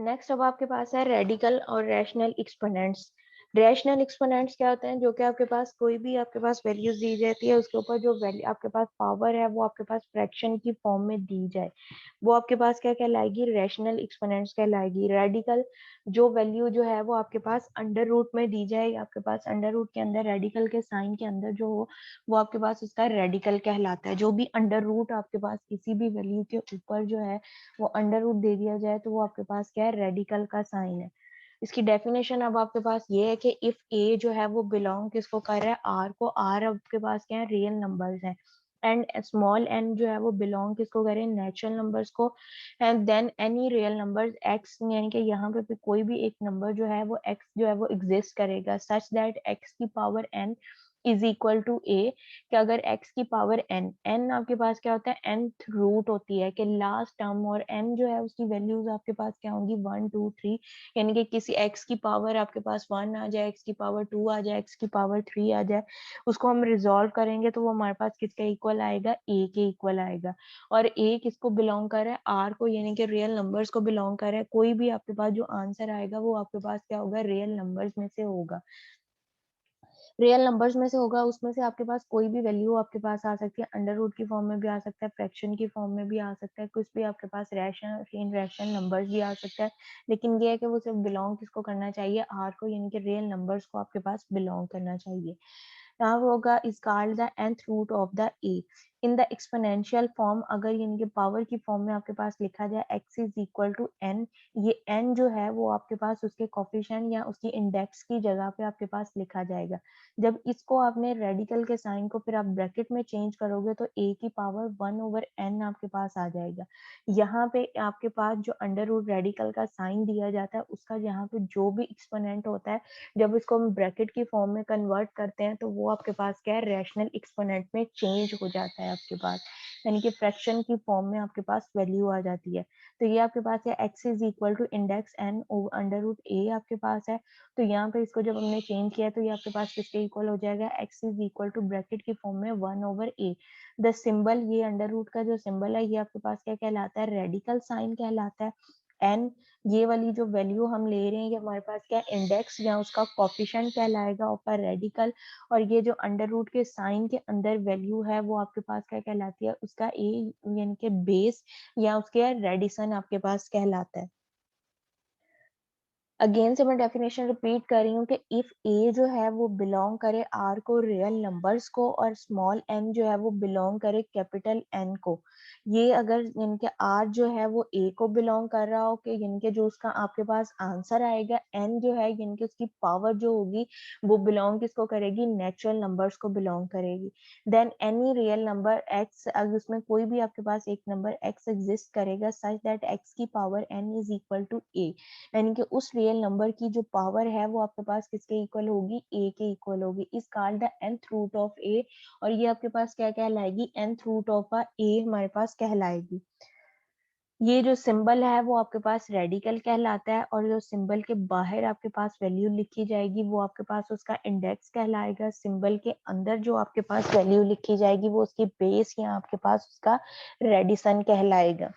Next अब आपके पास है रेडिकल और रैशनल एक्सपोनेंट्स। रैशनल एक्सपोनेंट्स क्या होते हैं, जो कि आपके पास कोई भी आपके पास वैल्यूज दी जाती है, उसके ऊपर जो वैल्यू आपके पास पावर है वो आपके पास फ्रैक्शन की फॉर्म में दी जाए, वो आपके पास क्या कहलाएगी, रैशनल एक्सपोनेंट्स कहलाएगी। रेडिकल जो वैल्यू जो है वो आपके पास अंडर रूट में दी जाए, आपके पास अंडर रूट के अंदर रेडिकल के साइन के अंदर जो हो वो आपके पास उसका रेडिकल कहलाता है। जो भी अंडर रूट आपके पास किसी भी वैल्यू के ऊपर जो है वो अंडर रूट दे दिया जाए तो वो आपके पास क्या है, रेडिकल का साइन है। इसकी डेफिनेशन अब आपके पास ये है कि इफ ए जो है वो बिलोंग किसको कर रहा है, आर को। आर आपके पास क्या है, रियल नंबर्स हैं। एंड स्मॉल एन जो है वो बिलोंग किसको करे, नेचुरल नंबर्स को। And then any real numbers X, यानी कि यहाँ पे भी कोई भी एक नंबर जो है वो एक्स जो है वो एग्जिस्ट करेगा, सच दैट एक्स की power n is equal to a. कि अगर x की पावर n, n आपके पास क्या होता है, nth रूट होती है कि लास्ट टर्म, और n जो है उसकी वैल्यूज आपके पास क्या होंगी, 1 2 3। यानी कि किसी x की पावर आपके पास 1 आ जाए, x की पावर 2 आ जाए, x की पावर 3 आ जाए, उसको हम रिजॉल्व करेंगे तो वो हमारे पास किसके इक्वल आएगा, a के इक्वल आएगा। और a किसको बिलोंग कर रहा है, r को, यानी कि रियल नंबर्स को बिलोंग कर रहा है। कोई भी आपके पास जो आंसर आएगा वो आपके पास क्या होगा, रियल नंबर्स में से होगा। रियल नंबर्स में से होगा, उसमें से आपके पास कोई भी वैल्यू आपके पास आ सकती है, अंडर रूट की फॉर्म में भी आ सकता है, फ्रैक्शन की फॉर्म में भी आ सकता है, कुछ भी आपके पास रैशनल इन रैशनल नंबर्स भी आ सकता है। लेकिन ये है कि वो सिर्फ बिलोंग किसको करना चाहिए, आर को, यानी कि रियल नंबर्स को आपके पास बिलोंग करना चाहिए। यहाँ होगा is called the nth root of the A in the exponential form. अगर यानी कि पावर की फॉर्म में आपके पास लिखा जाए x is equal to n, ये n जो है वो आपके पास उसके कोफिशिएंट या उसकी इंडेक्स की जगह पे आपके पास लिखा जाएगा। जब इसको आपने रेडिकल के साइन को फिर आप ब्रैकेट में चेंज करोगे तो a की पावर 1 ओवर n आपके पास आ जाएगा। यहाँ पे आपके पास जो अंडर रूट रेडिकल का साइन दिया जाता है उसका यहाँ पे जो भी एक्सपोनेंट होता है, जब इसको हम ब्रैकेट की फॉर्म में कन्वर्ट करते हैं तो वो आपके पास क्या है, रैशनल एक्सपोनेंट में चेंज हो जाता है आपके पास, यानी कि फ्रैक्शन की फॉर्म में आपके पास वैल्यू आ जाती है। तो ये आपके पास है x is equal to index n over under root a आपके पास है। तो यहाँ पे इसको जब हमने चेंज किया तो ये आपके पास किसके इक्वल हो जाएगा, x is equal to bracket की फॉर्म में 1 ओवर a। द सिंबल, ये अंडर रूट का जो सिंबल है ये आपके पास क्या कहलाता है, रेडिकल साइन कहलाता है। एन, ये वाली जो वैल्यू हम ले रहे हैं ये हमारे पास क्या इंडेक्स या उसका कोफिशिएंट कहलाएगा ऊपर रेडिकल। और ये जो अंडर रूट के साइन के अंदर वैल्यू है वो आपके पास क्या कहलाती है, उसका ए, यानी कि बेस या उसके रेडिसन आपके पास कहलाता है। अगेन से मैं डेफिनेशन रिपीट कर रही हूँ कि इफ ए जो है वो बिलोंग करे आर को, रियल नंबर्स को, और स्मॉल एन जो है वो बिलोंग करे कैपिटल एन को। ये अगर इनके आर जो है वो ए को बिलोंग कर रहा हो कि इनके जो उसका आपके पास आंसर आएगा, एन जो है इनके उसकी पावर जो होगी वो बिलोंग किसको करेगी, नेचुरल नंबर्स को बिलोंग करेगी। Then any real number X, अगर उसमें कोई भी आपके पास एक नंबर एक्स एग्जिस्ट करेगा सच दैट एक्स की power n is equal to a, यानी कि उस रियल नंबर की जो पावर है वो आपके पास किसके इक्वल होगी, ए के इक्वल होगी, is called the nth root of a. और ये आपके पास क्या कहलाएगी, nth रूट ऑफ a हमारे पास कहलाएगी। ये जो सिंबल है वो आपके पास रेडिकल कहलाता है, और जो सिंबल के बाहर आपके पास वैल्यू लिखी जाएगी वो आपके पास उसका इंडेक्स कहलाएगा। सिंबल के अंदर जो आपके पास वैल्यू लिखी जाएगी वो उसकी बेस या आपके पास उसका रेडिसन कहलाएगा।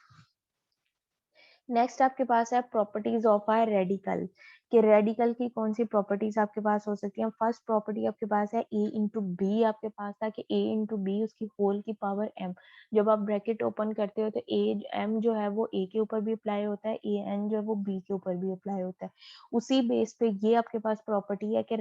नेक्स्ट आपके पास है प्रॉपर्टीज ऑफ अ रेडिकल, कि रेडिकल की कौन सी प्रॉपर्टीज आपके पास हो सकती है। फर्स्ट प्रॉपर्टी आपके पास है ए इंटू बी, आपके पास था कि ए इंटू बी उसकी होल की पावर एम। जब आप ब्रैकेट ओपन करते हो तो ए एम जो है वो ए के ऊपर भी अप्लाई होता है, ए एन जो है वो बी के ऊपर भी अप्लाई होता है। उसी बेस पे ये आपके पास प्रॉपर्टी है कि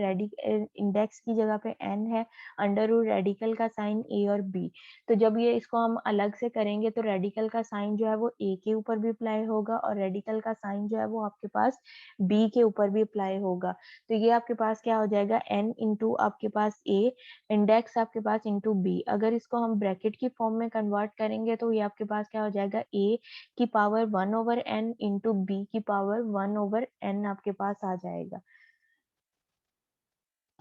इंडेक्स की जगह पे एन है, अंडर रूट रेडिकल का साइन ए और बी। तो जब ये इसको हम अलग से करेंगे तो रेडिकल का साइन जो है वो ए के ऊपर भी अप्लाई होगा और रेडिकल का साइन जो है वो आपके पास बी के ऊपर भी अप्लाई होगा। तो ये आपके पास क्या हो जाएगा, एन इंटू आपके पास ए, इंडेक्स आपके पास इंटू बी। अगर इसको हम ब्रैकेट की फॉर्म में कन्वर्ट करेंगे तो ये आपके पास क्या हो जाएगा, ए की power 1 over N into B की पावर 1 ओवर एन आपके पास आ जाएगा।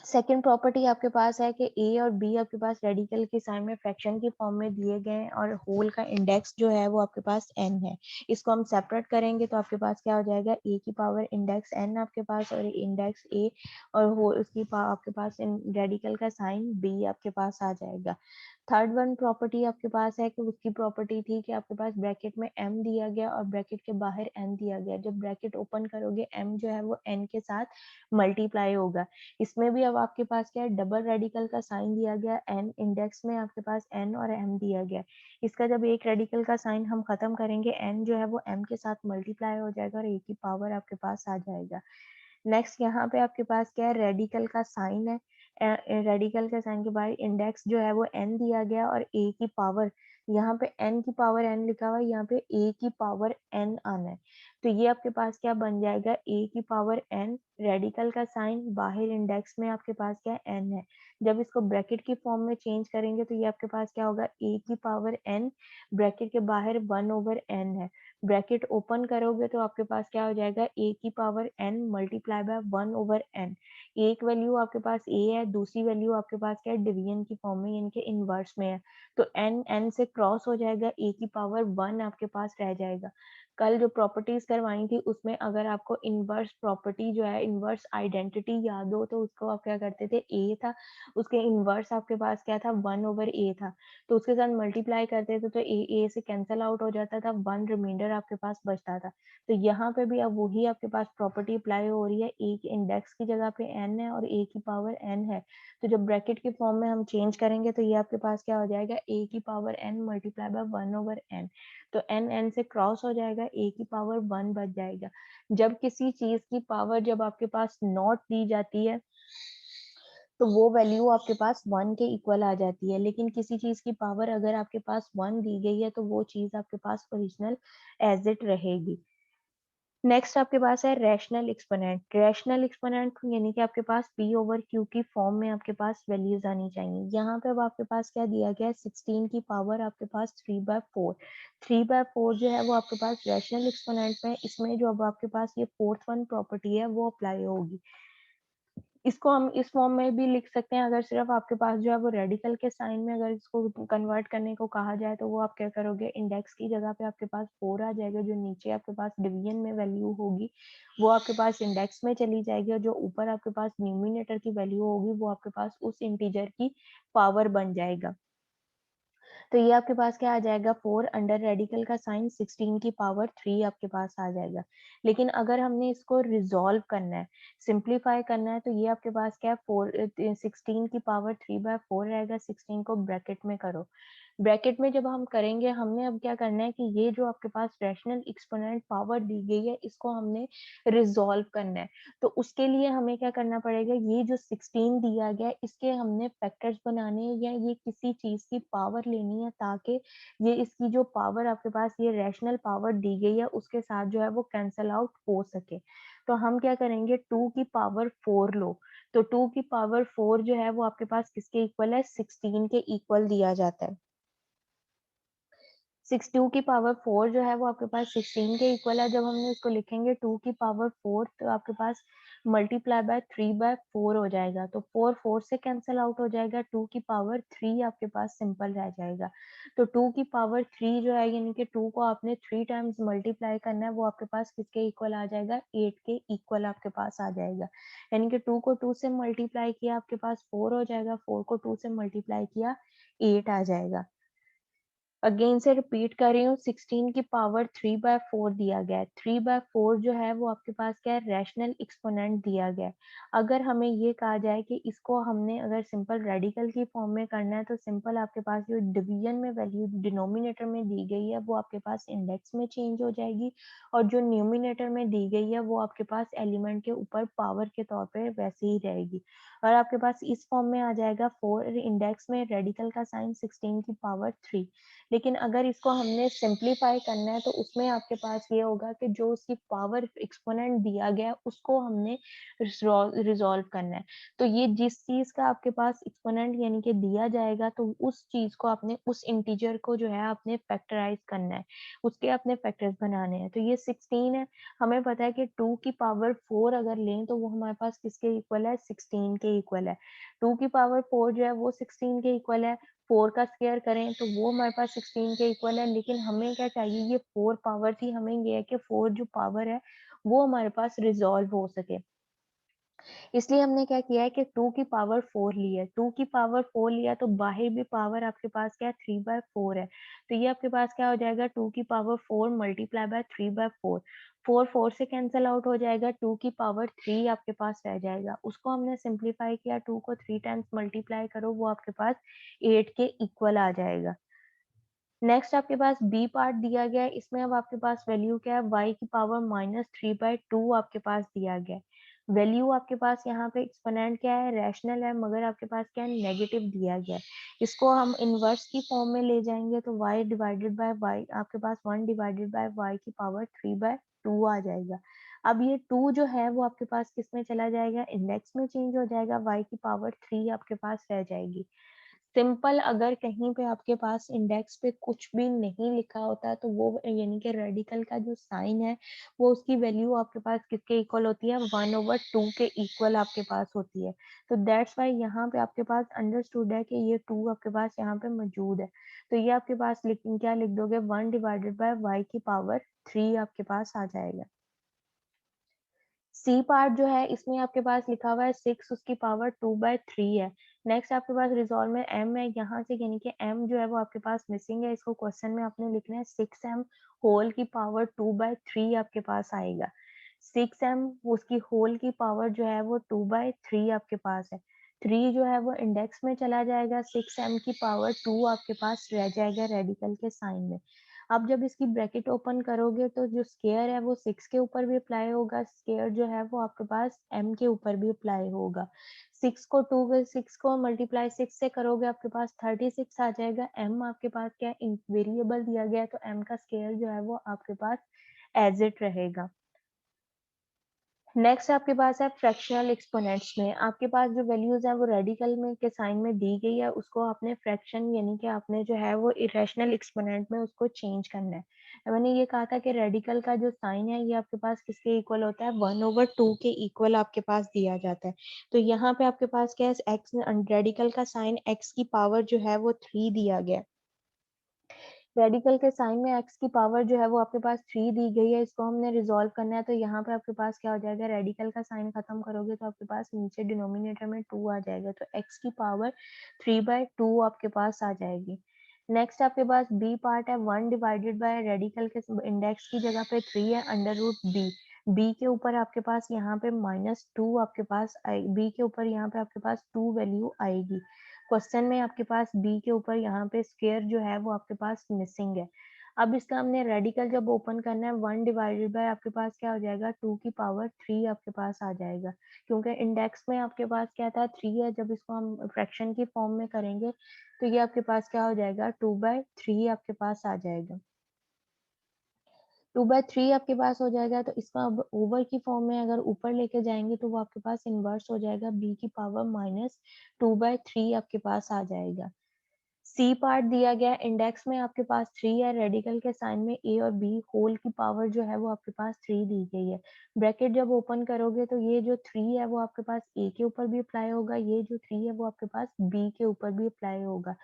सेकेंड प्रॉपर्टी आपके पास है कि ए और बी आपके पास रेडिकल के साइन में फ्रैक्शन की फॉर्म में दिए गए हैं और होल का इंडेक्स जो है वो आपके पास एन है। इसको हम सेपरेट करेंगे तो आपके पास क्या हो जाएगा, ए की पावर इंडेक्स एन आपके पास और इंडेक्स ए, और होल उसकी आपके पास रेडिकल का साइन बी आपके पास आ जाएगा। थर्ड वन प्रॉपर्टी आपके पास है कि उसकी प्रॉपर्टी थी कि आपके पास ब्रैकेट में m दिया गया और ब्रैकेट के बाहर n दिया गया। जब ब्रैकेट ओपन करोगे m जो है वो n के साथ मल्टीप्लाई होगा। इसमें भी अब आपके पास क्या है, डबल रेडिकल का साइन दिया गया, n इंडेक्स में आपके पास n और m दिया गया। इसका जब एक रेडिकल का साइन हम खत्म करेंगे, n जो है वो m के साथ मल्टीप्लाई हो जाएगा और a की पावर आपके पास आ जाएगा। नेक्स्ट यहाँ पे आपके पास क्या है, रेडिकल का साइन है। रेडिकल के साइन के बाद इंडेक्स जो है वो n दिया गया और a की पावर, यहाँ पे n की पावर n लिखा हुआ है, यहाँ पे a की पावर n आना है। तो ये आपके पास क्या बन जाएगा, a की पावर n, रेडिकल का साइन, बाहर इंडेक्स में आपके पास क्या है, n है। जब इसको ब्रैकेट की फॉर्म में चेंज करेंगे तो ये आपके पास क्या होगा, a की पावर n, ब्रैकेट के बाहर 1/n है। ब्रैकेट ओपन करोगे तो आपके पास क्या हो जाएगा, a की power n multiply by 1/n। एक वैल्यू आपके पास a है, दूसरी वैल्यू आपके पास क्या है, डिवीजन की फॉर्म में, इनके इनवर्स में है। तो n से क्रॉस हो जाएगा, a की पावर 1 आपके पास रह जाएगा। कल जो प्रॉपर्टीज करवाई थी उसमें अगर आपको इनवर्स प्रॉपर्टी जो है, इनवर्स आइडेंटिटी याद हो, तो उसको आप क्या करते थे, a था, उसके इनवर्स आपके पास क्या था, 1/a था, तो उसके साथ मल्टीप्लाई करते थे तो ए से कैंसल आउट हो जाता था, 1 रिमाइंडर आपके पास बचता था। तो यहाँ पे भी अब वही आपके पास प्रॉपर्टी अप्लाई हो रही है, ए के इंडेक्स की जगह पे n है और a की पावर n है। तो जब ब्रैकेट की फॉर्म में हम चेंज करेंगे तो ये आपके पास क्या हो जाएगा, a की power n multiply by 1/n। तो n से क्रॉस हो जाएगा, a की पावर 1 बच जाएगा। जब किसी चीज की पावर जब आपके पास नॉट दी जाती है तो वो वैल्यू आपके पास 1 के इक्वल आ जाती है, लेकिन किसी चीज की पावर अगर आपके पास 1 दी गई है तो वो चीज आपके पास ओरिजिनल एज इट रहेगी। नेक्स्ट आपके पास है रैशनल एक्सपोनेंट। रैशनल एक्सपोनेंट यानी कि आपके पास p ओवर q की फॉर्म में आपके पास वैल्यूज आनी चाहिए। यहाँ पे अब आपके पास क्या दिया गया है, 16 की पावर आपके पास 3/4। 3/4 जो है वो आपके पास रैशनल एक्सपोनेंट में, इसमें जो अब आपके पास ये फोर्थ वन प्रॉपर्टी है वो अप्लाई होगी। इसको हम इस फॉर्म में भी लिख सकते हैं, अगर सिर्फ आपके पास जो है वो रेडिकल के साइन में अगर इसको कन्वर्ट करने को कहा जाए तो वो आप क्या करोगे, इंडेक्स की जगह पे आपके पास 4 आ जाएगा, जो नीचे आपके पास डिवीजन में वैल्यू होगी वो आपके पास इंडेक्स में चली जाएगी, और जो ऊपर आपके पास न्यूमिनेटर की वैल्यू होगी वो आपके पास उस इंटीजर की पावर बन जाएगा। तो ये आपके पास क्या आ जाएगा, 4 अंडर रेडिकल का साइन 16 की पावर 3 आपके पास आ जाएगा। लेकिन अगर हमने इसको रिजॉल्व करना है, सिंप्लीफाई करना है, तो ये आपके पास क्या है, 16 की पावर 3/4 रहेगा। 16 को ब्रैकेट में करो। ब्रैकेट में जब हम करेंगे, हमने अब क्या करना है कि ये जो आपके पास रैशनल एक्सपोनेंट पावर दी गई है इसको हमने रिजॉल्व करना है। तो उसके लिए हमें क्या करना पड़ेगा, ये जो 16 दिया गया है इसके हमने फैक्टर्स बनाने हैं, या ये किसी चीज की पावर लेनी है ताकि ये इसकी जो पावर आपके पास ये रैशनल पावर दी गई है उसके साथ जो है वो कैंसल आउट हो सके। तो हम क्या करेंगे, 2 की पावर 4 लो। तो 2 की पावर 4 जो है वो आपके पास किसके इक्वल है, 16 के इक्वल दिया जाता है। 2 की पावर 4 जो है वो आपके पास 16 के इक्वल है। जब हमने इसको लिखेंगे 2 की पावर 4 तो आपके पास मल्टीप्लाई बाय 3/4 हो जाएगा, तो 4 4 से कैंसिल आउट हो जाएगा, 2 की पावर 3 आपके पास सिंपल रह जाएगा। तो 2 की पावर 3 जो है, यानी कि 2 को आपने 3 टाइम्स मल्टीप्लाई करना है, वो आपके पास किसके इक्वल आ जाएगा, 8 के इक्वल आपके पास आ जाएगा। यानी कि 2 को 2 से मल्टीप्लाई किया आपके पास 4 हो जाएगा, 4 को 2 से मल्टीप्लाई किया 8 आ जाएगा। अगेन से रिपीट कर रही हूँ, 16 की पावर 3/4 दिया गया है। 3/4 जो है वो आपके पास क्या है, रैशनल एक्सपोनेंट दिया गया है। अगर हमें ये कहा जाए कि इसको हमने अगर सिंपल रेडिकल की फॉर्म में करना है, तो सिंपल आपके पास जो डिवीजन में वैल्यू डिनोमिनेटर में दी गई है वो आपके पास इंडेक्स में चेंज हो जाएगी, और जो न्यूमिनेटर में दी गई है वो आपके पास एलिमेंट के ऊपर पावर के तौर पे वैसे ही रहेगी, और आपके पास इस फॉर्म में आ जाएगा 4 इंडेक्स में रेडिकल का साइन 16 की पावर 3। लेकिन अगर इसको हमने सिंप्लीफाई करना है तो उसमें आपके पास ये होगा कि जो उसकी पावर एक्सपोनेंट दिया गया है उसको हमने रिजॉल्व करना है। तो ये जिस चीज का आपके पास एक्सपोनेंट यानी कि दिया जाएगा, तो उस चीज को आपने, उस इंटीजर को जो है आपने फैक्टराइज करना है, उसके अपने फैक्टर्स बनाने हैं। तो ये 16 है, हमें पता है कि 2 की पावर 4 अगर लें तो वो हमारे पास किसके इक्वल है, 16 के इक्वल है। 2 की पावर 4 जो है वो 16 के इक्वल है। 4 का स्क्वायर करें तो वो हमारे पास 16 के इक्वल है, लेकिन हमें क्या चाहिए, ये 4 पावर थी, हमें ये है कि 4 जो पावर है वो हमारे पास रिजॉल्व हो सके। इसलिए हमने क्या किया है कि 2 की पावर 4 ली है। 2 की पावर 4 लिया तो बाहर भी पावर आपके पास क्या है 3/4 है। तो ये आपके पास क्या हो जाएगा 2 की पावर 4 मल्टीप्लाई बाय 3/4। 4 4 से कैंसल आउट हो जाएगा, 2 की पावर 3 आपके पास रह जाएगा। उसको हमने सिंप्लीफाई किया, 2 को 3 टाइम्स मल्टीप्लाई करो, वो आपके पास 8 के इक्वल आ जाएगा। नेक्स्ट आपके पास बी पार्ट दिया गया है, इसमें अब आपके पास वैल्यू क्या है y की पावर -3/2 आपके पास दिया गया है। वैल्यू आपके पास यहाँ पे एक्सपोनेंट क्या है रैशनल है, मगर आपके पास क्या है नेगेटिव दिया गया है। इसको हम इनवर्स की फॉर्म में ले जाएंगे तो y डिवाइडेड बाय y आपके पास 1 डिवाइडेड बाय y की पावर 3/2 आ जाएगा। अब ये 2 जो है वो आपके पास किस में चला जाएगा, इंडेक्स में चेंज हो जाएगा, y की पावर 3 आपके पास रह जाएगी। सिंपल अगर कहीं पे आपके पास इंडेक्स पे कुछ भी नहीं लिखा होता तो वो यानी कि रेडिकल का जो साइन है वो उसकी वैल्यू आपके पास किसके इक्वल होती है 1/2 के इक्वल आपके पास होती है। तो दैट्स वाई यहाँ पे आपके पास अंडरस्टूड है कि ये 2 आपके पास यहाँ पे मौजूद है। तो ये आपके पास क्या लिख दोगे 1 डिवाइडेड बाय y की पावर 3 आपके पास आ जाएगा। सी पार्ट जो है इसमें आपके पास लिखा हुआ है 6 उसकी पावर 2/3 है। नेक्स्ट आपके पास रिजॉल्व में m है, यहाँ से यानी कि m जो है वो आपके पास मिसिंग है, इसको क्वेश्चन में आपने लिखना है 6m होल की पावर 2/3 आपके पास आएगा। 6m उसकी होल की पावर जो है वो 2/3 आपके पास है। 3 जो है वो इंडेक्स में चला जाएगा, 6m की पावर 2 आपके पास रह जाएगा रेडिकल के साइन में। अब जब इसकी ब्रैकेट ओपन करोगे तो जो स्क्वायर है वो 6 के ऊपर भी अप्लाई होगा, स्क्वायर जो है वो आपके पास m के ऊपर भी अप्लाई होगा। 6 को मल्टीप्लाई 6 से करोगे आपके पास 36 आ जाएगा। m आपके पास क्या है वेरिएबल दिया गया है तो m का स्क्वायर जो है वो आपके पास एज इट रहेगा। नेक्स्ट आपके पास है फ्रैक्शनल एक्सपोनेंट्स में आपके पास जो वैल्यूज है वो रेडिकल में के साइन में दी गई है, उसको आपने फ्रैक्शन यानी कि आपने जो है वो इरेशनल एक्सपोनेंट में उसको चेंज करना है। मैंने ये कहा था कि रेडिकल का जो साइन है ये आपके पास किसके इक्वल होता है 1/2 के इक्वल आपके पास दिया जाता है। तो यहाँ पे आपके पास क्या है एक्स रेडिकल का साइन x की पावर जो है वो 3 दिया गया है। रेडिकल के साइन में x की पावर जो है वो आपके पास 3 दी गई है, इसको हमने रिजॉल्व करना है। तो यहाँ पे आपके पास क्या हो जाएगा रेडिकल का साइन खत्म करोगे तो आपके पास नीचे डिनोमिनेटर में 2 आ जाएगा, तो x की पावर 3/2 आपके पास आ जाएगी। नेक्स्ट आपके पास b पार्ट है 1 डिवाइडेड बाय रेडिकल के इंडेक्स की जगह पे 3 है √b। b के ऊपर आपके पास यहाँ पे -2 आपके पास b के ऊपर यहाँ पे आपके पास 2 वैल्यू आएगी। क्वेश्चन में आपके पास बी के ऊपर यहाँ पे स्क्वायर जो है वो आपके पास मिसिंग है। अब इसका हमने रेडिकल जब ओपन करना है 1 डिवाइडेड बाय आपके पास क्या हो जाएगा 2 की पावर 3 आपके पास आ जाएगा, क्योंकि इंडेक्स में आपके पास क्या था 3 है। जब इसको हम फ्रैक्शन की फॉर्म में करेंगे तो ये आपके पास क्या हो जाएगा 2/3 आपके पास आ जाएगा। 2/3 आपके पास हो जाएगा तो इसको अब ओवर की फॉर्म में अगर ऊपर लेके जाएंगे तो वो आपके पास इनवर्स हो जाएगा, बी की पावर -2/3 आपके पास आ जाएगा। सी पार्ट दिया गया इंडेक्स में आपके पास 3 है, रेडिकल के साइन में ए और बी होल की पावर जो है वो आपके पास 3 दी गई है। ब्रैकेट जब ओपन करोगे तो ये जो 3 है वो आपके पास ए के ऊपर भी अप्लाई होगा, ये जो 3 है वो आपके पास बी के ऊपर भी अप्लाई होगा।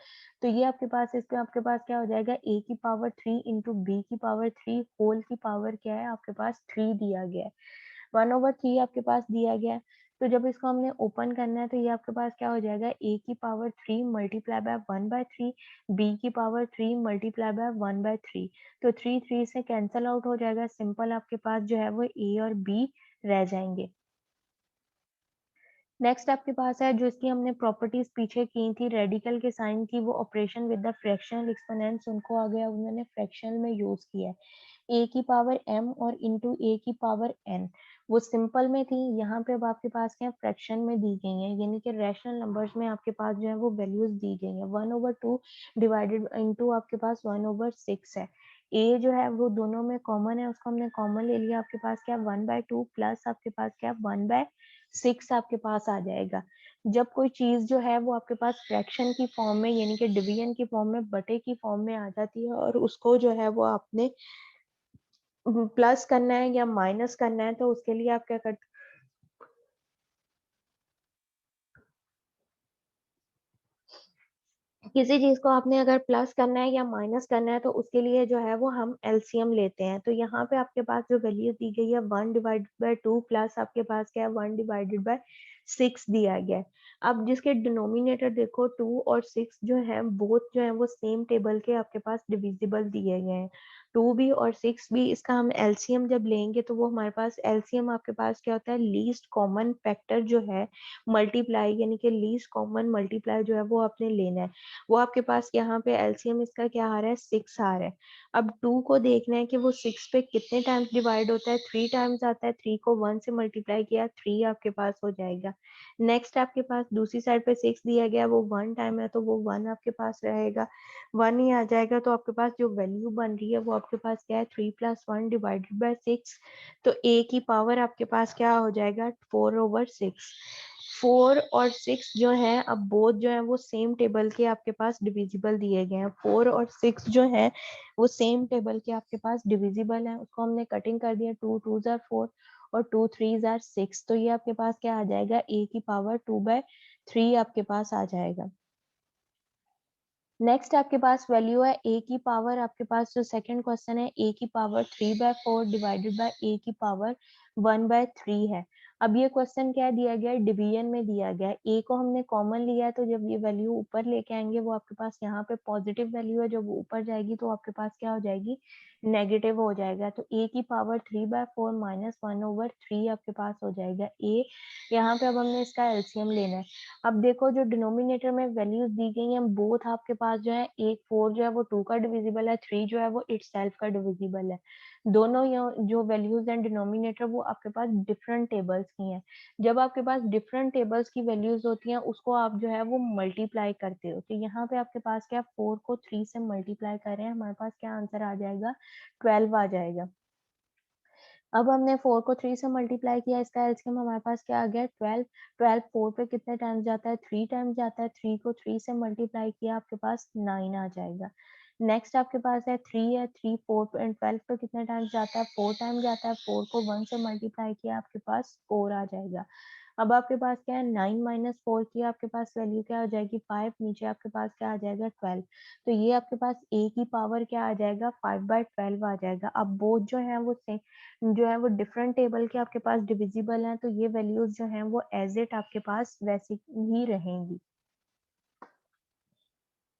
तो ये आपके पास इस पे आपके पास क्या हो जाएगा ए की पावर 3 इंटू बी की पावर 3 होल की पावर क्या है आपके पास 3 दिया गया है। 1/3 आपके पास दिया गया है। तो जब इसको हमने ओपन करना है तो ये आपके पास क्या हो जाएगा a की पावर 3 मल्टीप्लाई बाय 1/3, b की पावर 3 मल्टीप्लाई बाय 1/3। तो 3 3 से कैंसल आउट हो जाएगा, सिंपल आपके पास जो है वो a और b रह जाएंगे। नेक्स्ट आपके पास है जो इसकी हमने प्रॉपर्टीज पीछे की थी रेडिकल के साइन की, वो operation with the fractional exponents उनको आ गया उन्होंने फ्रैक्शनल में यूज किया है। a की पावर m और इंटू a की पावर n वो सिंपल में थी, यहाँ पे अब आपके पास क्या फ्रैक्शन में दी गई है, यानी कि रैशनल नंबर्स में आपके पास जो है वो वैल्यूज दी गई है। 1/2 डिवाइडेड इंटू आपके पास 1/6 है। a जो है वो दोनों में कॉमन है, उसको हमने कॉमन ले लिया, आपके पास क्या 1/2 प्लस आपके पास क्या 1/6 आपके पास आ जाएगा। जब कोई चीज जो है वो आपके पास फ्रैक्शन की फॉर्म में यानी कि डिवीजन की फॉर्म में बटे की फॉर्म में आ जाती है और उसको जो है वो आपने प्लस करना है या माइनस करना है तो उसके लिए आप क्या करते किसी चीज़ को आपने अगर प्लस करना है या माइनस करना है तो उसके लिए जो है वो हम एलसीएम लेते हैं। तो यहाँ पे आपके पास जो वैल्यू दी गई है 1 डिवाइडेड बाय 2 प्लस आपके पास क्या है 1 डिवाइडेड बाय 6 दिया गया है। अब जिसके डिनोमिनेटर देखो 2 और 6 जो है बोथ जो है वो सेम टेबल के आपके पास डिविजिबल दिए गए हैं। 2 भी और 6 भी इसका हम एलसीएम जब लेंगे तो वो हमारे पास एलसीएम आपके पास क्या होता है लीस्ट कॉमन फैक्टर जो है मल्टीप्लाई यानी कि लीस्ट कॉमन मल्टीप्लाई जो है वो आपने लेना है। वो आपके पास यहाँ पे एलसीएम इसका क्या आ रहा है 6 आ रहा है। अब 2 को देखना है कि वो 6 पे कितने टाइम्स डिवाइड होता है 3 टाइम्स आता है 3 को 1 से मल्टीप्लाई किया 3 आपके पास हो जाएगा। नेक्स्ट आपके पास दूसरी साइड पे 6 दिया गया वो 1 टाइम है तो वो 1 आपके पास रहेगा 1 ही आ जाएगा तो आपके पास जो वैल्यू बन रही है वो आपके पास क्या है 3 प्लस 1 डिवाइडेड बाय 6 तो a की पावर आपके पास क्या हो जाएगा 4/6। 4 और 6 जो है अब बोथ जो है वो सेम टेबल के आपके पास डिविजिबल दिए गए हैं 4 और 6 जो है वो सेम टेबल के आपके पास डिविजिबल है उसको हमने कटिंग कर दिया 2 2 जार 4 और 2 3 जार 6 तो ये आपके पास क्या आ जाएगा a की पावर 2/3 आपके पास आ जाएगा। नेक्स्ट आपके पास वैल्यू है a की पावर आपके पास जो सेकंड क्वेश्चन है a की पावर 3/4 डिवाइडेड बाय a की पावर 1/3 है। अब ये क्वेश्चन क्या दिया गया है डिवीजन में दिया गया है a को हमने कॉमन लिया है तो जब ये वैल्यू ऊपर लेके आएंगे वो आपके पास यहाँ पे पॉजिटिव वैल्यू है जब वो ऊपर जाएगी तो आपके पास क्या हो जाएगी नेगेटिव हो जाएगा तो a की पावर 3/4 माइनस 1/3 आपके पास हो जाएगा a। यहाँ पे अब हमने इसका एलसीएम लेना है। अब देखो जो डिनोमिनेटर में वैल्यूज दी गई हैं बोथ आपके पास जो है एक 4 जो है वो 2 का डिविजिबल है 3 जो है वो इटसेल्फ का डिविजिबल है। दोनों जो वैल्यूज हैं डिनोमिनेटर वो आपके पास डिफरेंट टेबल्स की हैं। जब आपके पास डिफरेंट टेबल्स की वैल्यूज होती हैं उसको आप जो है वो मल्टीप्लाई करते हो तो यहाँ पे आपके पास क्या 4 को 3 से मल्टीप्लाई कर रहे हैं हमारे पास क्या आंसर आ जाएगा 12 आ जाएगा। अब हमने 4 को 3 से मल्टीप्लाई किया इसका एलसीएम हमारे पास क्या आ गया 12। 12 4 पे कितने टाइम्स जाता है 3 टाइम्स जाता है 3 को 3 से मल्टीप्लाई किया आपके पास 9 आ जाएगा। नेक्स्ट आपके पास है 3 है 3 4 एंड 12 पे कितने टाइम्स जाता है 4 टाइम्स जाता है 4 को 1 से मल्टीप्लाई किया आपके पास 4 आ जाएगा। अब आपके पास क्या है 9 माइनस 4 की आपके पास वैल्यू क्या हो जाएगी 5 नीचे आपके पास क्या आ जाएगा 12 तो ये आपके पास a की पावर क्या आ जाएगा 5/12 आ जाएगा। अब बोथ जो है वो सेम जो है वो डिफरेंट टेबल के आपके पास डिविजिबल हैं तो ये वैल्यूज जो हैं वो एज इट आपके पास वैसी ही रहेंगी।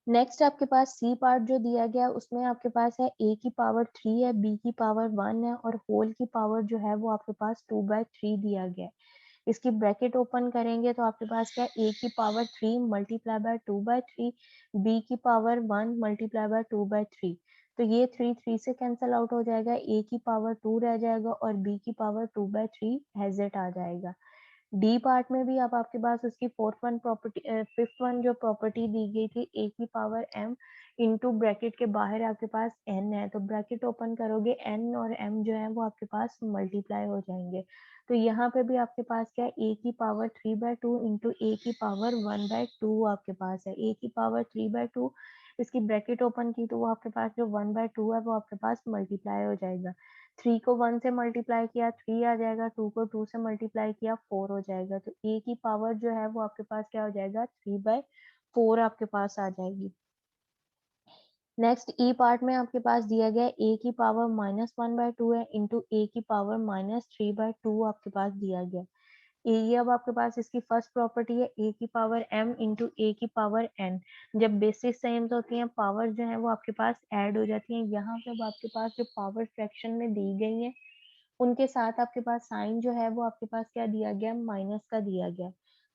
नेक्स्ट आपके पास सी पार्ट जो दिया गया उसमें आपके पास है a की पावर 3 है b की पावर 1 है और होल की पावर जो है वो आपके पास 2/3 दिया गया है। इसकी ब्रैकेट ओपन करेंगे तो आपके पास क्या a की पावर 3 मल्टीप्लाई बाय 2/3 b की पावर 1 मल्टीप्लाई बाय 2/3 तो ये 3 3 से कैंसिल आउट हो जाएगा a की पावर 2 रह जाएगा और b की पावर 2/3 हैज इट आ जाएगा। डी पार्ट में भी अब आपके पास उसकी fourth one property fifth one जो प्रॉपर्टी दी गई थी ए की पावर एम इंटू ब्रैकेट के बाहर आपके पास एन है तो ब्रैकेट ओपन करोगे एन और एम जो है वो आपके पास मल्टीप्लाई हो जाएंगे। तो यहाँ पे भी आपके पास क्या है ए की पावर 3/2 इंटू ए की पावर 1/2 आपके पास है ए की पावर 3/2 इसकी ब्रैकेट ओपन की तो वो आपके पास जो 1/2 है वो आपके पास मल्टीप्लाई हो जाएगा। 3 को 1 से मल्टीप्लाई किया 3 आ जाएगा 2 को 2 से मल्टीप्लाई किया 4 हो जाएगा तो a की पावर जो है वो आपके पास क्या हो जाएगा 3/4 आपके पास आ जाएगी। नेक्स्ट ई पार्ट में आपके पास दिया गया a की पावर -1/2 है इंटू a की पावर -3/2 आपके पास दिया गया। ये अब आपके पास इसकी फर्स्ट प्रॉपर्टी है a की पावर m इंटू a की पावर n। जब बेसिस सेम्स होती हैं पावर जो है वो आपके पास ऐड हो जाती है। यहाँ पे अब आपके पास जो पावर फ्रैक्शन में दी गई है उनके साथ आपके पास साइन जो है वो आपके पास क्या दिया गया माइनस का दिया गया।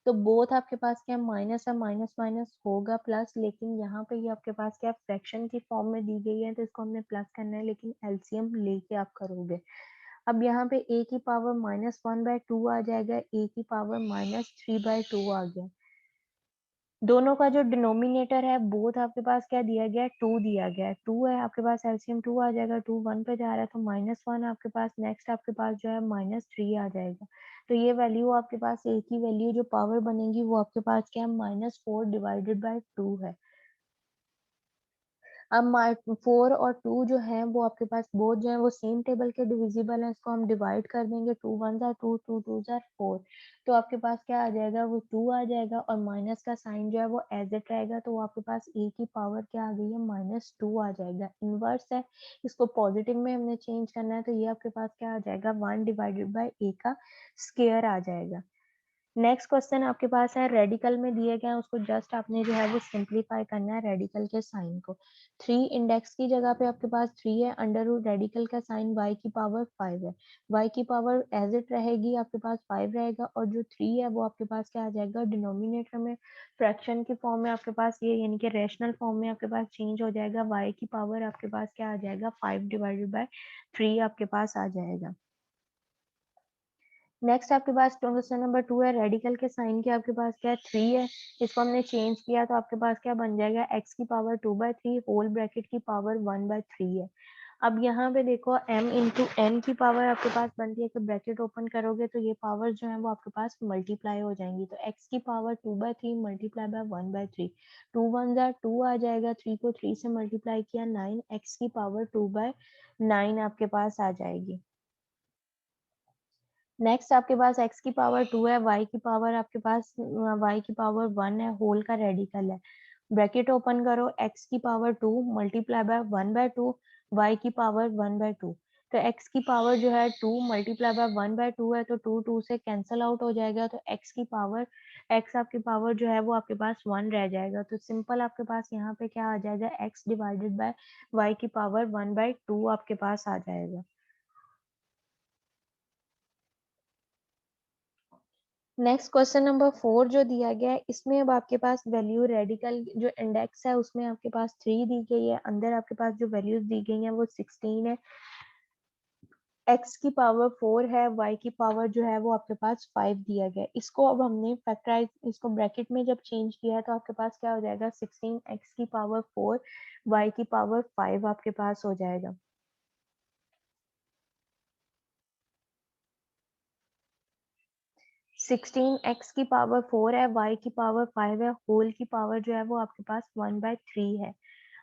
तो बोथ आपके पास क्या माइनस है माइनस माइनस होगा प्लस लेकिन यहाँ पे ये आपके पास क्या फ्रैक्शन की फॉर्म में दी गई है तो इसको हमने प्लस करना है लेकिन एलसीएम लेके आप करोगे। अब यहाँ पे a की पावर -1/2 आ जाएगा a की पावर -3/2 आ गया। दोनों का जो डिनोमिनेटर है बोथ आपके पास क्या दिया गया है 2 दिया गया है 2 है आपके पास एलसीएम 2 आ जाएगा 2 1 पे जा रहा है तो -1 आपके पास नेक्स्ट आपके पास जो है -3 आ जाएगा। तो ये वैल्यू आपके पास a की वैल्यू जो पावर बनेगी वो आपके पास क्या है -4 डिवाइडेड बाय 2 है। अब 4 और 2 जो है वो आपके पास बोथ जो है वो सेम टेबल के डिविजिबल हैं, इसको हम डिवाइड कर देंगे, 2 1 are 2, 2 2 are 4, तो आपके पास क्या आ जाएगा, वो 2 आ जाएगा और माइनस का साइन जो है वो एज इट रहेगा, तो वो आपके पास ए की पावर क्या आ गई है, -2 आ जाएगा। इनवर्स है, इसको पॉजिटिव में हमने चेंज करना है, तो ये आपके पास क्या आ जाएगा, 1 डिवाइडेड बाय ए का स्क्वायर आ जाएगा। नेक्स्ट क्वेश्चन आपके पास है, रेडिकल में दिए गए हैं, उसको जस्ट आपने जो है वो सिंप्लीफाई करना है रेडिकल के साइन को। 3 इंडेक्स की जगह पे आपके पास 3 है, अंडर रूट रेडिकल का साइन y की पावर 5 है, y की पावर एज इट रहेगी, आपके पास 5 रहेगा, और जो 3 है वो आपके पास क्या आ जाएगा, डिनोमिनेटर में फ्रैक्शन की फॉर्म में आपके पास ये यानी कि रेशनल फॉर्म में आपके पास चेंज हो जाएगा, y की पावर आपके पास क्या आ जाएगा, 5 डिवाइडेड बाय 3 आपके पास आ जाएगा। नेक्स्ट आपके पास क्वेश्चन नंबर 2 है, रेडिकल के साइन की आपके पास क्या है, 3 है, इसको हमने चेंज किया तो आपके पास क्या बन जाएगा, x की पावर 2/3 होल ब्रैकेट की पावर 1/3 है। अब यहाँ पे देखो m इंटू n की पावर आपके पास बनती है कि ब्रैकेट ओपन करोगे तो ये पावर जो है वो आपके पास मल्टीप्लाई हो जाएंगी, तो x की पावर 2/3 मल्टीप्लाई बाय 1/3, 2 1 जा 2 आ जाएगा, 3 को 3 से मल्टीप्लाई किया 9, x की पावर 2/9 आपके पास आ जाएगी। नेक्स्ट आपके पास x की पावर 2 है, y की पावर आपके पास y की पावर 1 है, होल का रेडिकल है, ब्रैकेट ओपन करो, x की पावर 2 मल्टीप्लाई बाय 1/2, y की पावर 1/2, तो x की पावर जो है 2 मल्टीप्लाई बाय 1/2 है, तो 2 2 से कैंसल आउट हो जाएगा, तो x आपकी पावर जो है वो आपके पास 1 रह जाएगा, तो सिंपल आपके पास यहाँ पे क्या आ जाएगा, x डिवाइडेड बाय y की पावर 1/2 आपके पास आ जाएगा। नेक्स्ट क्वेश्चन नंबर 4 जो दिया गया है, इसमें अब आपके पास वैल्यू रेडिकल जो इंडेक्स है उसमें आपके पास 3 दी गई है, अंदर आपके पास जो वैल्यूज दी गई हैं वो 16 है, x की पावर 4 है, y की पावर जो है वो आपके पास 5 दिया गया है। इसको अब हमने फैक्टराइज, इसको ब्रैकेट में जब चेंज किया है तो आपके पास क्या हो जाएगा, 16 x की पावर 4 y की पावर 5 आपके पास हो जाएगा। 16 x की पावर 4 है, y की पावर 5 है, होल की पावर जो है वो आपके पास 1/3 है।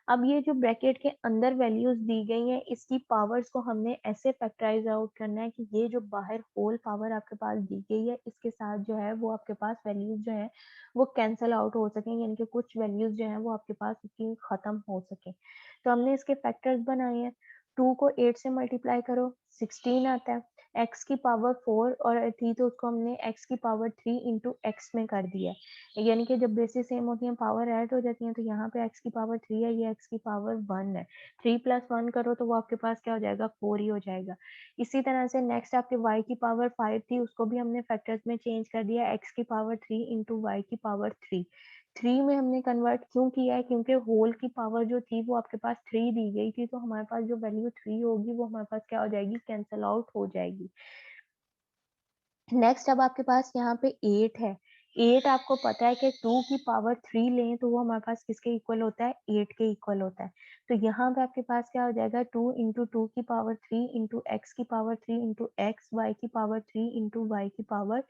अब ये जो ब्रैकेट के अंदर वैल्यूज दी गई हैं, इसकी पावर्स को हमने ऐसे फैक्टराइज आउट करना है कि ये जो बाहर होल पावर आपके पास दी गई है इसके साथ जो है वो आपके पास वैल्यूज जो है वो कैंसल आउट हो सकें, यानी कि कुछ वैल्यूज जो है वो आपके पास इसकी खत्म हो सके, तो हमने इसके फैक्टर्स बनाए हैं। 2 को 8 से मल्टीप्लाई करो, 16 आता है, x की पावर 4 और थी तो उसको हमने x की पावर 3 इंटू एक्स में कर दिया, यानी कि जब बेसिस सेम होती हैं पावर ऐड हो जाती हैं, तो यहाँ पे x की पावर 3 है, ये x की पावर 1 है, 3 + 1 करो तो वो आपके पास क्या हो जाएगा, 4 ही हो जाएगा। इसी तरह से नेक्स्ट आपके y की पावर 5 थी, उसको भी हमने फैक्टर्स में चेंज कर दिया, x की पावर 3 इंटू वाई की पावर 3, 3 में हमने कन्वर्ट क्यों किया है, क्योंकि होल की पावर जो थी वो आपके पास 3 दी गई थी, तो हमारे पास जो वैल्यू 3 होगी वो हमारे पास क्या हो जाएगी, कैंसल आउट हो जाएगी। नेक्स्ट अब आपके पास यहाँ पे 8 है, 8 आपको पता है कि 2 की पावर 3 लें तो वो हमारे पास किसके इक्वल होता है, 8 के इक्वल होता है, तो यहाँ पे आपके पास क्या हो जाएगा, 2 इंटू 2 की पावर 3 इंटू एक्स की पावर 3 इंटू एक्स वाई की पावर 3 इंटू वाई की पावर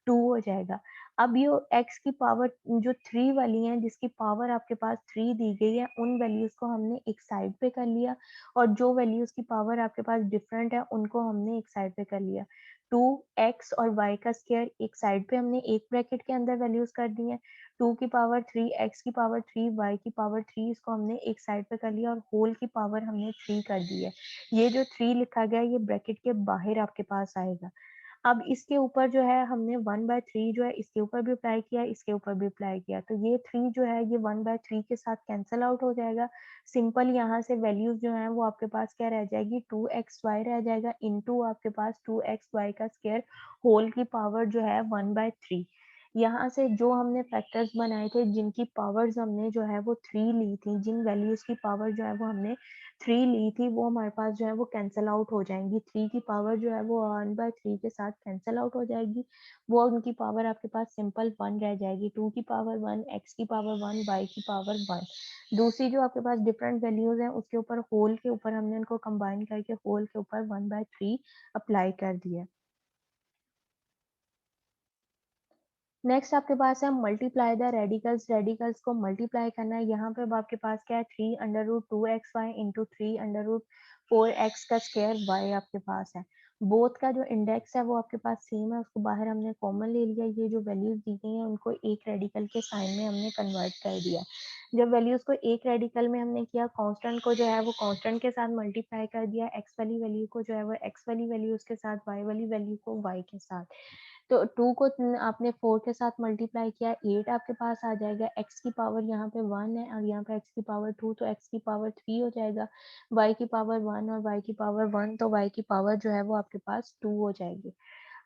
2 हो जाएगा। अब ये x की पावर जो 3 वाली है जिसकी पावर आपके पास 3 दी गई है, उन वैल्यूज को हमने एक साइड पे कर लिया, और जो वैल्यूज की पावर आपके पास डिफरेंट है उनको हमने एक साइड पे कर लिया। 2x और y का स्क्वायर एक साइड पे हमने एक ब्रैकेट के अंदर वैल्यूज कर दी हैं, 2 की पावर 3, x की पावर 3, y की पावर 3, इसको हमने एक साइड पे कर लिया और होल की पावर हमने 3 कर दी है। ये जो 3 लिखा गया है ये ब्रैकेट के बाहर आपके पास आएगा। अब इसके ऊपर जो है हमने 1/3 जो है इसके ऊपर भी अप्लाई किया, इसके ऊपर भी अप्लाई किया, तो ये 3 जो है ये 1/3 के साथ कैंसल आउट हो जाएगा। सिंपल यहाँ से वैल्यूज जो है वो आपके पास क्या रह जाएगी, 2xy रह जाएगा, इंटू आपके पास 2xy का स्क्वायर होल की पावर जो है 1/3। यहाँ से जो हमने फैक्टर्स बनाए थे जिनकी पावर्स हमने जो है वो 3 ली थी, जिन वैल्यूज की पावर जो है वो हमने 3 ली थी, वो हमारे पास जो है वो कैंसल आउट हो जाएंगी, 3 की पावर जो है वो 1/3 के साथ कैंसल आउट हो जाएगी, वो उनकी पावर आपके पास सिंपल 1 रह जाएगी, 2 की पावर 1, x की पावर 1, y की पावर 1। दूसरी जो आपके पास डिफरेंट वैल्यूज हैं उसके ऊपर होल के ऊपर हमने उनको कंबाइन करके होल के ऊपर 1/3 अप्लाई कर दिया। नेक्स्ट आपके पास है मल्टीप्लाई द रेडिकल्स, रेडिकल्स को मल्टीप्लाई करना है। यहाँ पे अब आपके पास क्या है, 3√2xy इंटू 3√4x का स्क्वायर y आपके पास है। बोथ का जो इंडेक्स है वो आपके पास सेम है, उसको बाहर हमने कॉमन ले लिया। ये जो वैल्यूज दी गई हैं उनको एक रेडिकल के साइन में हमने कन्वर्ट कर दिया। जब वैल्यूज को एक रेडिकल में हमने किया, कांस्टेंट को जो है वो कांस्टेंट के साथ मल्टीप्लाई कर दिया, एक्स वाली वैल्यू को जो है वो एक्स वाली वैल्यू के साथ, वाई वाली वैल्यू को वाई के साथ। तो 2 को आपने 4 के साथ मल्टीप्लाई किया, 8 आपके पास आ जाएगा। x की पावर यहाँ पे 1 है और यहाँ पे x की पावर 2, तो x की पावर 3 हो जाएगा। y की पावर 1 और y की पावर 1, तो y की पावर जो है वो आपके पास 2 हो जाएगी।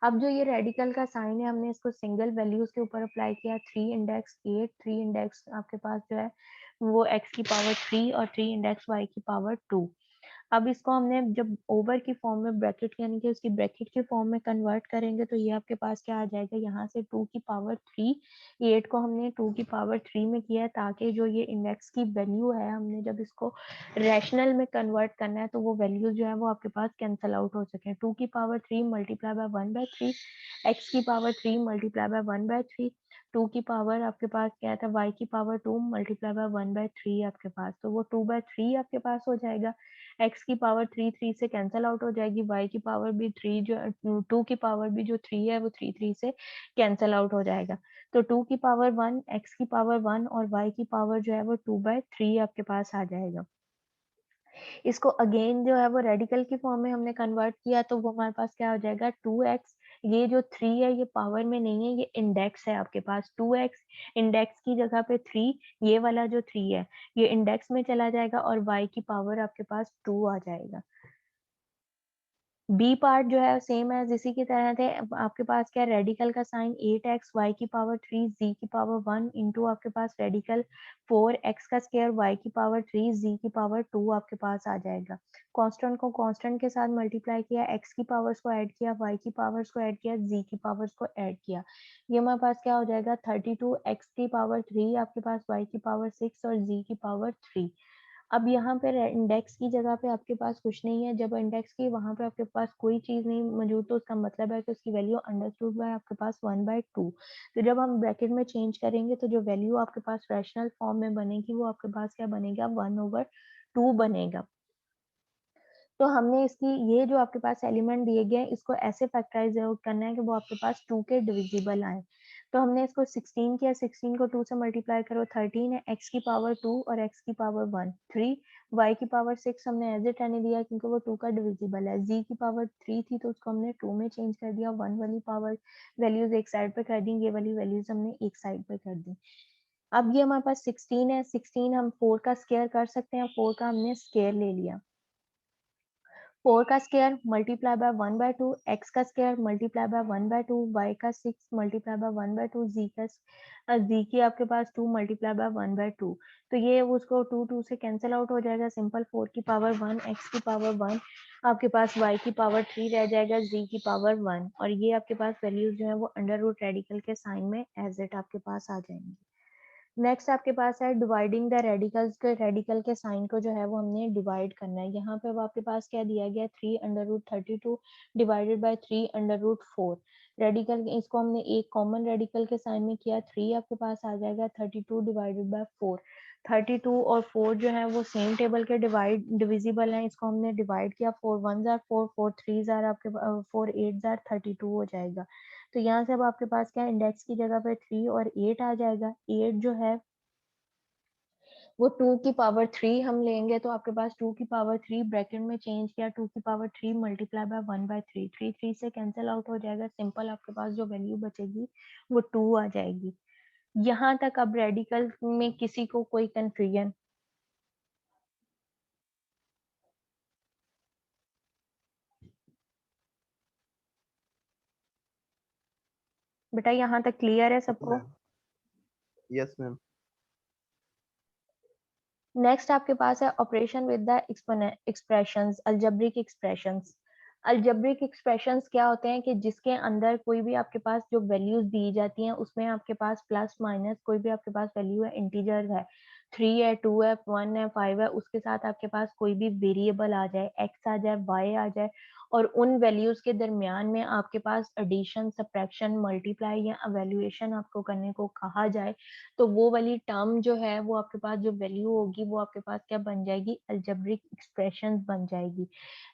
अब जो ये रेडिकल का साइन है, हमने इसको सिंगल वैल्यूज के ऊपर अप्लाई किया। 3 इंडेक्स 8, 3 इंडेक्स आपके पास जो है वो x की पावर 3 और 3 इंडेक्स y की पावर 2। अब इसको हमने जब ओवर की फॉर्म में ब्रैकेट यानी कि उसकी ब्रैकेट की फॉर्म में कन्वर्ट करेंगे तो ये आपके पास क्या आ जाएगा, यहाँ से 2 की पावर 3, 8 को हमने 2 की पावर 3 में किया है ताकि जो ये इंडेक्स की वैल्यू है, हमने जब इसको रैशनल में कन्वर्ट करना है तो वो वैल्यू जो है वो आपके पास कैंसल आउट हो सके। 2 की पावर 3 मल्टीप्लाई बाय 1/3, एक्स की पावर 3 मल्टीप्लाई बाय 1/3, 2 की पावर आपके पास क्या था, y की पावर 2 मल्टीप्लाई बाय 1/3 आपके पास, तो वो 2/3 आपके पास हो जाएगा। x की पावर 3 3 से कैंसल आउट हो जाएगी, y की पावर भी 3 जो 2 की पावर भी जो 3 है वो 3 3 से कैंसल आउट हो जाएगा। तो 2 की पावर 1, x की पावर 1 और y की पावर जो है वो 2/3 आपके पास आ जाएगा। इसको अगेन जो है वो रेडिकल की फॉर्म में हमने कन्वर्ट किया तो वो हमारे पास क्या हो जाएगा, 2x। ये जो 3 है ये पावर में नहीं है, ये इंडेक्स है आपके पास। 2x इंडेक्स की जगह पे 3, ये वाला जो 3 है ये इंडेक्स में चला जाएगा और y की पावर आपके पास 2 आ जाएगा। बी पार्ट जो है सेम है इसी की तरह थे। आपके पास क्या, रेडिकल का साइन 8x y की पावर 3 z की पावर 1 इंटू आपके पास रेडिकल 4x का स्क्वायर y की पावर 3 z की पावर 2 आपके पास आ जाएगा। कांस्टेंट को कांस्टेंट के साथ मल्टीप्लाई किया, x की पावर्स को ऐड किया, y की पावर्स को ऐड किया, z की पावर्स को ऐड किया। ये हमारे पास क्या हो जाएगा, 32 x की पावर 3 आपके पास, y की पावर 6 और z की पावर 3। अब यहाँ पे इंडेक्स की जगह पे आपके पास कुछ नहीं है। जब इंडेक्स की वहां पे आपके पास कोई चीज नहीं मौजूद तो उसका मतलब है कि उसकी वैल्यू अंडरस्टूड बाय आपके पास 1/2। तो जब हम ब्रैकेट में चेंज करेंगे तो जो वैल्यू आपके पास रैशनल फॉर्म में बनेगी वो आपके पास क्या बनेगा, 1/2 बनेगा। तो हमने इसकी ये जो आपके पास एलिमेंट दिए गए हैं इसको ऐसे फैक्टराइज आउट करना है कि वो आपके पास 2 के डिविजिबल आए। तो हमने इसको 16 किया, 16 को 2 से मल्टीप्लाई करो 13 है, x की पावर 2 और x की पावर 1 3, y की पावर 6 हमने एज इट रहने दिया क्योंकि वो 2 का डिविजिबल है। z की पावर 3 थी तो उसको हमने 2 में चेंज कर दिया, 1 वाली पावर वैल्यूज एक साइड पे कर दी, ये वाली वैल्यूज हमने एक साइड पे कर दी। अब ये हमारे पास 16 है, 16 हम 4 का स्केयर कर सकते हैं, 4 का हमने स्केयर ले लिया। 4 का स्क्वायर मल्टीप्लाई बाय 1/2, x का स्क्वायर मल्टीप्लाई बाय 1/2, y का 6 मल्टीप्लाई बाय 1/2, z की आपके पास 2 मल्टीप्लाई बाय 1/2। तो ये उसको 2 2 से कैंसिल आउट हो जाएगा। सिंपल 4 की पावर 1, x की पावर 1 आपके पास, y की पावर 3 रह जाएगा, z की पावर 1 और ये आपके पास वैल्यूज जो है वो अंडर रूट रेडिकल के साइन में एज इट आपके पास आ जाएंगी। नेक्स्ट आपके पास है डिवाइडिंग द रेडिकल्स के, रेडिकल के साइन को जो है वो हमने डिवाइड करना है। यहाँ पे अब आपके पास क्या दिया गया, 3√32 डिवाइडेड बाय 3√4। रेडिकल इसको हमने एक कॉमन रेडिकल के साइन में किया, 3 आपके पास आ जाएगा, 32 डिवाइडेड बाय 4। 32 और 4 जो है वो सेम टेबल के डिविजिबल हैं, इसको हमने डिवाइड किया, 4 1 जार 4, 4 3 जार आपके 4 8 जार 32 हो जाएगा। तो यहाँ से अब आपके पास क्या, इंडेक्स की जगह पे 3 और 8 आ जाएगा। 8 जो है वो 2 की पावर 3 हम लेंगे तो आपके पास 2 की पावर 3 ब्रैकेट में चेंज किया, 2 की पावर 3 मल्टीप्लाई बाय 1/3, 3 3 से कैंसिल आउट हो जाएगा। सिंपल आपके पास जो वैल्यू बचेगी वो 2 आ जाएगी। यहाँ तक अब रेडिकल में किसी को कोई कंफ्यूजन? बेटा यहाँ तक क्लियर है सबको? Yes ma'am. नेक्स्ट आपके पास है operation with the expressions, algebraic expressions. Algebraic expressions क्या होते हैं कि जिसके अंदर कोई भी आपके पास जो वैल्यूज दी जाती हैं उसमें आपके पास प्लस माइनस कोई भी आपके पास वैल्यू है, इंटीजर है, 3 है, 2 है, 1 है, 5 है, उसके साथ आपके पास कोई भी वेरिएबल आ जाए, x आ जाए, y आ जाए और उन वैल्यूज के दरमियान में आपके पास एडिशन, सब्ट्रैक्शन, मल्टीप्लाई या इवैल्यूएशन आपको करने को कहा जाए, तो वो वाली टर्म जो है वो आपके पास जो वैल्यू होगी वो आपके पास क्या बन जाएगी, अलजेब्रिक एक्सप्रेशंस बन जाएगी।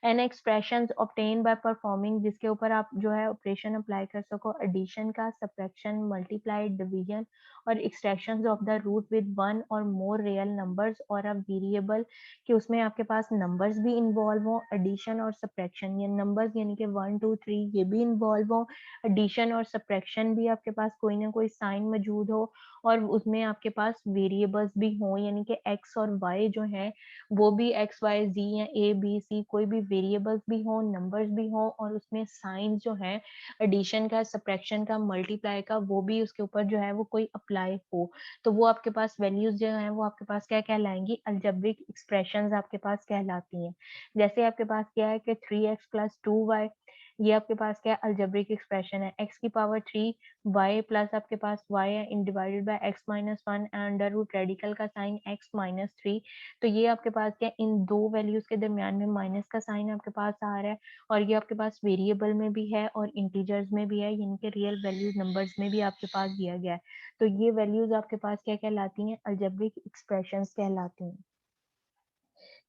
An expressions obtain by performing, जिसके ऊपर आप जो है ऑपरेशन अप्लाई कर सको, एडिशन का, सब्ट्रैक्शन, मल्टीप्लाई, डिवीजन और extractions of the root with one और मोर रियल नंबर्स और अ वेरिएबल, कि उसमें आपके पास नंबर्स भी इन्वॉल्व हो, एडिशन और सब्ट्रैक्शन, ये नंबर्स यानी कि 1 2 3 ये भी इन्वॉल्व हो, एडिशन और सब्ट्रैक्शन भी आपके पास कोई ना कोई साइन मौजूद हो, और उसमें आपके पास वेरिएबल्स भी हों, यानी कि एक्स और वाई जो हैं वो भी एक्स वाई जी या ए बी सी कोई भी वेरिएबल्स भी हों, नंबर्स भी हों, और उसमें साइन जो है एडिशन का, सब्ट्रैक्शन का, मल्टीप्लाई का, वो भी उसके ऊपर जो है वो कोई अप्लाई हो, तो वो आपके पास वैल्यूज जो हैं वो आपके पास क्या कहलाएंगी, अलजेब्रिक एक्सप्रेशंस आपके पास कहलाती हैं। जैसे आपके पास क्या है कि 3x प्लस 2y, ये आपके पास क्या है, अलजेब्रिक एक्सप्रेशन है। x की पावर 3 y प्लस आपके पास y है इन divided by x minus 1 under root radical का साइन x माइनस 3, तो ये आपके पास क्या है, इन दो वैल्यूज के दरमियान में माइनस का साइन आपके पास आ रहा है, और ये आपके पास वेरिएबल में भी है और इंटीजर्स में भी है, यानी कि रियल वैल्यूज नंबर्स में भी आपके पास दिया गया है। तो ये वैल्यूज आपके पास क्या कहलाती हैं, अलजेब्रिक एक्सप्रेशंस कहलाती हैं।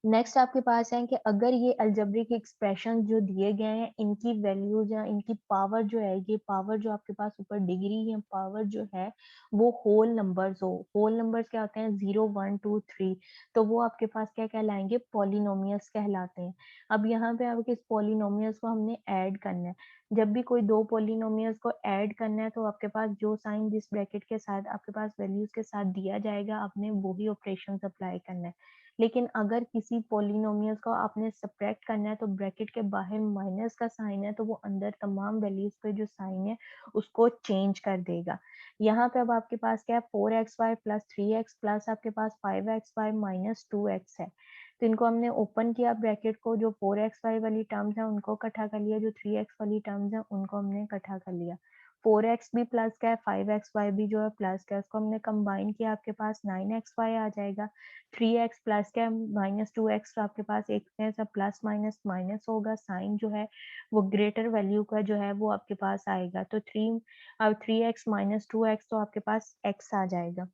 नेक्स्ट आपके पास है कि अगर ये अलजेब्रिक एक्सप्रेशन जो दिए गए हैं इनकी वैल्यूज या इनकी पावर जो है, ये पावर जो आपके पास ऊपर डिग्री या पावर जो है वो होल नंबर्स हो, होल नंबर्स क्या होते हैं, 0 1 2 3, तो वो आपके पास क्या कहलाएंगे, पॉलिनोमियल्स कहलाते हैं। अब यहाँ पे आपके इस पॉलिनोमियल्स को हमने ऐड करना है, जब भी कोई दो पॉलिनोमियल्स को ऐड करना है तो आपके पास जो साइन जिस ब्रैकेट के साथ आपके पास वैल्यूज के साथ दिया जाएगा आपने वही ऑपरेशन अप्लाई करना है। लेकिन अगर किसी पॉलिनोमियल्स को आपने सब्ट्रैक्ट करना है तो ब्रैकेट के बाहर माइनस का साइन है तो वो अंदर तमाम वैल्यूज पे जो साइन है उसको चेंज कर देगा। यहाँ पे अब आपके पास क्या है, 4xy प्लस 3x प्लस आपके पास 5xy माइनस 2x है, तो इनको हमने ओपन किया ब्रैकेट को, जो 4xy वाली टर्म्स है उनको इकट्ठा कर लिया, जो 3x वाली टर्म्स है उनको हमने इकट्ठा कर लिया। 4x भी प्लस का है, 5xy भी जो है प्लस का है, उसको हमने कंबाइन किया, आपके पास 9xy आ जाएगा। 3x प्लस क्या है, माइनस 2x, तो आपके पास एक सब प्लस माइनस माइनस होगा, साइन जो है वो ग्रेटर वैल्यू का जो है वो आपके पास आएगा, तो 3x माइनस 2x तो आपके पास x आ जाएगा।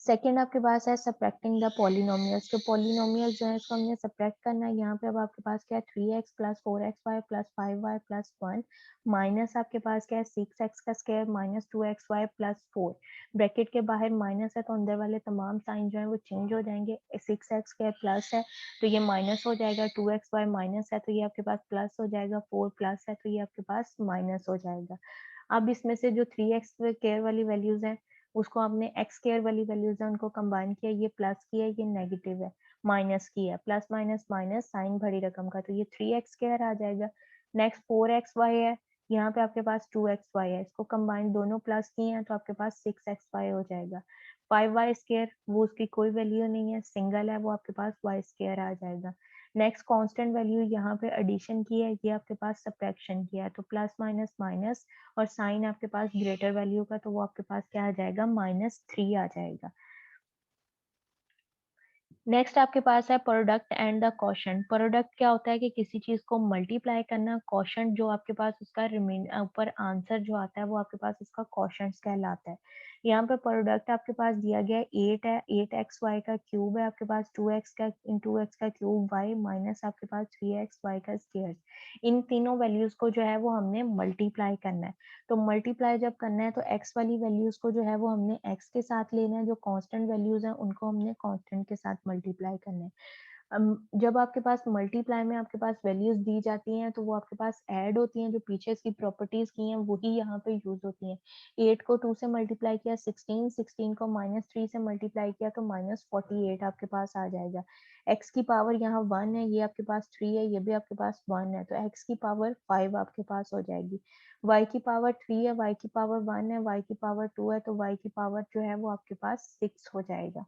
सेकेंड आपके पास है सब्ट्रैक्टिंग द पॉलिनोमियल्स, तो पॉलिनोमियल जो है इसको हमने सब्ट्रैक्ट करना है। यहाँ पे अब आपके पास क्या है, 3x plus 4xy plus 5y plus 1 minus आपके पास क्या है, 6x का square minus 2xy plus 4, bracket के बाहर माइनस है तो अंदर वाले तमाम साइन जो है वो चेंज हो जाएंगे। 6x स्क्वायर प्लस है तो ये माइनस हो जाएगा, 2xy माइनस है तो ये आपके पास प्लस हो जाएगा, 4 प्लस है तो ये आपके पास माइनस हो जाएगा। अब इसमें से जो 3x स्क्वायर वाली वैल्यूज है उसको आपने एक्स स्क्वायर वाली वैल्यूज है उनको कंबाइन किया, ये प्लस किया, ये नेगेटिव है, माइनस किया, प्लस माइनस माइनस साइन बड़ी रकम का, तो ये 3x स्क्वायर आ जाएगा। नेक्स्ट 4xy है, यहाँ पे आपके पास 2xy है, इसको कंबाइन दोनों प्लस किए हैं तो आपके पास 6xy हो जाएगा। 5y स्क्वायर वो उसकी कोई वैल्यू नहीं है, सिंगल है, वो आपके पास y स्क्वायर आ जाएगा। नेक्स्ट कांस्टेंट वैल्यू यहाँ पे एडिशन की है, ये आपके पास सब्ट्रैक्शन किया है, तो प्लस माइनस माइनस और साइन आपके पास ग्रेटर वैल्यू का, तो वो आपके पास क्या आ जाएगा, -3 आ जाएगा। नेक्स्ट आपके पास है product and the quotient. Product क्या होता है कि किसी चीज को मल्टीप्लाई करना, क्वोशंट जो आपके पास उसका ऊपर आंसर जो आता है वो आपके पास उसका क्वोशंट कहलाता है। यहाँ पे प्रोडक्ट आपके पास दिया गया है 8 है, 8xy का क्यूब है आपके पास, 2x का क्यूब y माइनस आपके पास 3xy का स्क्वायर। इन तीनों वैल्यूज को जो है वो हमने मल्टीप्लाई करना है। तो मल्टीप्लाई जब करना है तो x वाली वैल्यूज को जो है वो हमने x के साथ लेना है, जो कांस्टेंट वैल्यूज हैं उनको हमने कांस्टेंट के साथ मल्टीप्लाई करना है। जब आपके पास मल्टीप्लाई में आपके पास वैल्यूज दी जाती हैं तो वो आपके पास ऐड होती हैं, जो पीछे इसकी प्रॉपर्टीज की हैं वही यहाँ पे यूज होती हैं। 8 को 2 से मल्टीप्लाई किया 16, 16 को -3 से मल्टीप्लाई किया तो -48 आपके पास आ जाएगा। x की पावर यहाँ 1 है, ये आपके पास 3 है, ये भी आपके पास 1 है, तो x की पावर 5 आपके पास हो जाएगी। y की पावर 3 है, y की पावर 1 है, y की पावर 2 है, तो y की पावर जो है वो आपके पास 6 हो जाएगा।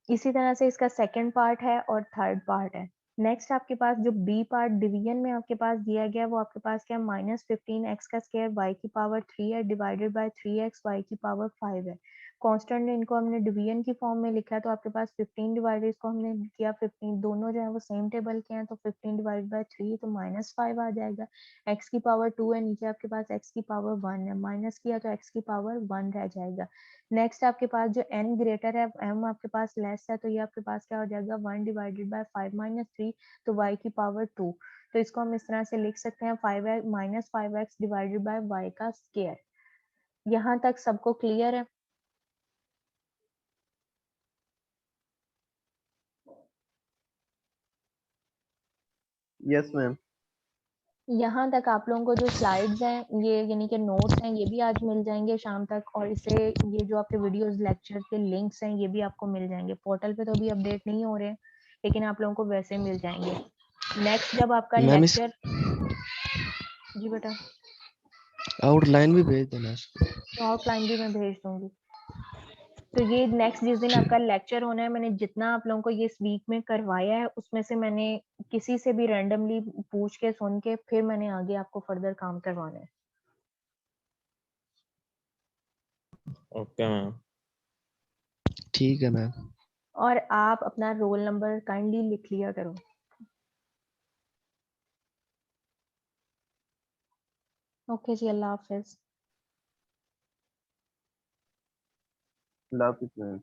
इसी तरह से इसका सेकंड पार्ट है और थर्ड पार्ट है। नेक्स्ट आपके पास जो बी पार्ट डिवीजन में आपके पास दिया गया वो आपके पास क्या है, -15 एक्स का स्क्वायर वाई की पावर 3 है डिवाइडेड बाय 3x वाई की पावर 5 है। कांस्टेंट इनको हमने डिवीजन की फॉर्म में लिखा है, तो आपके पास 15 डिवाइडेड, इसको हमने किया 15, दोनों जो है वो सेम टेबल के हैं, तो 15 डिवाइडेड बाय 3 तो -5 आ जाएगा। x की पावर 2 है, नीचे आपके पास x की पावर 1 है, माइनस किया तो x की पावर 1 रह जाएगा। नेक्स्ट आपके पास जो n ग्रेटर है, m आपके पास लेस है, तो ये आपके पास क्या हो जाएगा 1 डिवाइडेड बाय 5 माइनस 3, तो y की पावर 2। तो इसको हम इस तरह से लिख सकते हैं 5x minus 5x divided by y का स्क्वायर। यहाँ तक सबको क्लियर है? Yes ma'am. यहाँ तक आप लोगों को जो स्लाइड्स हैं ये यानी कि नोट्स हैं ये भी आज मिल जाएंगे शाम तक, और इसे ये जो आपके वीडियोस लेक्चर के लिंक्स हैं ये भी आपको मिल जाएंगे। पोर्टल पे तो अभी अपडेट नहीं हो रहे हैं, लेकिन आप लोगों को वैसे मिल जाएंगे। नेक्स्ट जब आपका मैम इस लेक्चर, जी बेटा, आउटलाइन भी भेज देना इसको। तो आउटलाइन भी मैं भेज दूंगी। तो ये नेक्स्ट जिस दिन आपका लेक्चर होना है, मैंने जितना आप लोगों को ये इस वीक में करवाया है उसमें से मैंने किसी से भी रैंडमली पूछ के सुन के फिर मैंने आगे आपको फर्दर काम करवाना है। Okay ma'am. ठीक है मैम। और आप अपना रोल नंबर काइंडली लिख लिया करो। ओके जी, अल्लाह हाफिज। अल्लाह हाफिज़ मैम।